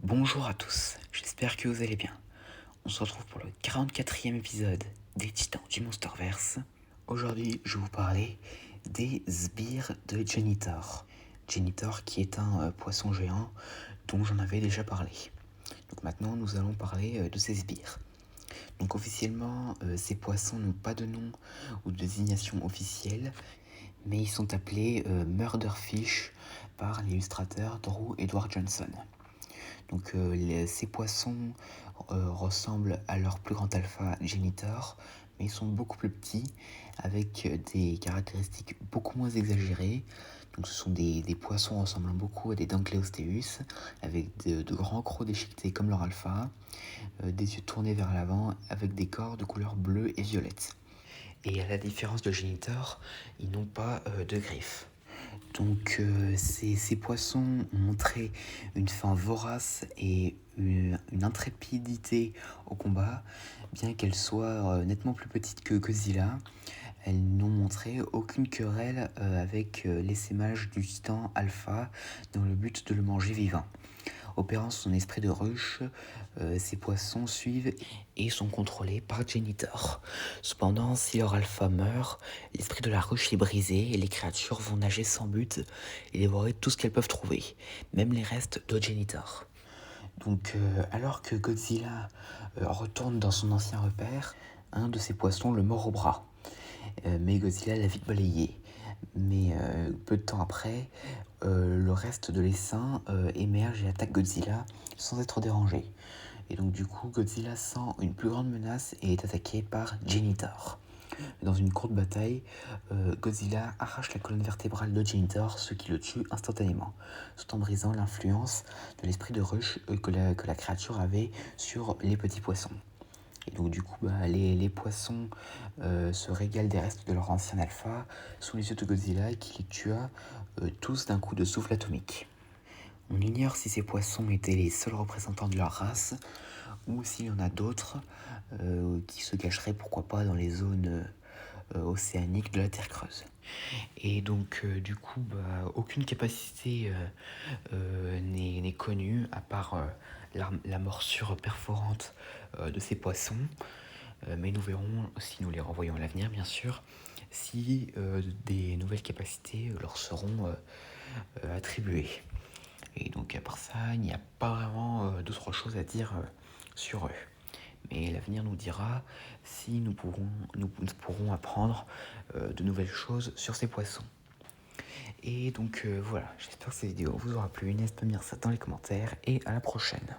Bonjour à tous, j'espère que vous allez bien. On se retrouve pour le 44e épisode des Titans du Monsterverse. Aujourd'hui, je vais vous parler des sbires de Genitor. Genitor qui est un poisson géant dont j'en avais déjà parlé. Donc maintenant, nous allons parler de ces sbires. Donc officiellement, ces poissons n'ont pas de nom ou de désignation officielle, mais ils sont appelés Murderfish par l'illustrateur Drew Edward Johnson. Donc ces poissons ressemblent à leur plus grand alpha Genitor, mais ils sont beaucoup plus petits, avec des caractéristiques beaucoup moins exagérées. Donc ce sont des poissons ressemblant beaucoup à des Dunkleosteus, avec de grands crocs déchiquetés comme leur alpha, des yeux tournés vers l'avant, avec des corps de couleur bleue et violette. Et à la différence de Genitor, ils n'ont pas de griffes. Donc ces poissons ont montré une faim vorace et une intrépidité au combat, bien qu'elles soient nettement plus petites que Godzilla. Elles n'ont montré aucune querelle avec l'essaimage du titan alpha dans le but de le manger vivant. Opérant son esprit de ruche, ces poissons suivent et sont contrôlés par Genitor. Cependant, si leur alpha meurt, l'esprit de la ruche est brisé et les créatures vont nager sans but et dévorer tout ce qu'elles peuvent trouver, même les restes de Genitor. Donc, alors que Godzilla retourne dans son ancien repère, un de ces poissons le mord au bras. Mais Godzilla l'a vite balayé. Mais peu de temps après, le reste de l'essaim émerge et attaque Godzilla sans être dérangé. Et donc du coup, Godzilla sent une plus grande menace et est attaqué par Genitor. Dans une courte bataille, Godzilla arrache la colonne vertébrale de Genitor, ce qui le tue instantanément, tout en brisant l'influence de l'esprit de ruche que la créature avait sur les petits poissons. Et donc du coup, les poissons se régalent des restes de leur ancien alpha sous les yeux de Godzilla qui les tua tous d'un coup de souffle atomique. On ignore si ces poissons étaient les seuls représentants de leur race ou s'il y en a d'autres qui se cacheraient pourquoi pas dans les zones océaniques de la Terre creuse. Et donc du coup, aucune capacité n'est connue à part la morsure perforante de ces poissons. Mais nous verrons, si nous les renvoyons à l'avenir bien sûr, si des nouvelles capacités leur seront attribuées. Et donc à part ça, il n'y a pas vraiment d'autres choses à dire sur eux. Mais l'avenir nous dira si nous pourrons apprendre de nouvelles choses sur ces poissons. Et donc voilà, j'espère que cette vidéo vous aura plu. N'hésitez pas à me dire ça dans les commentaires et à la prochaine.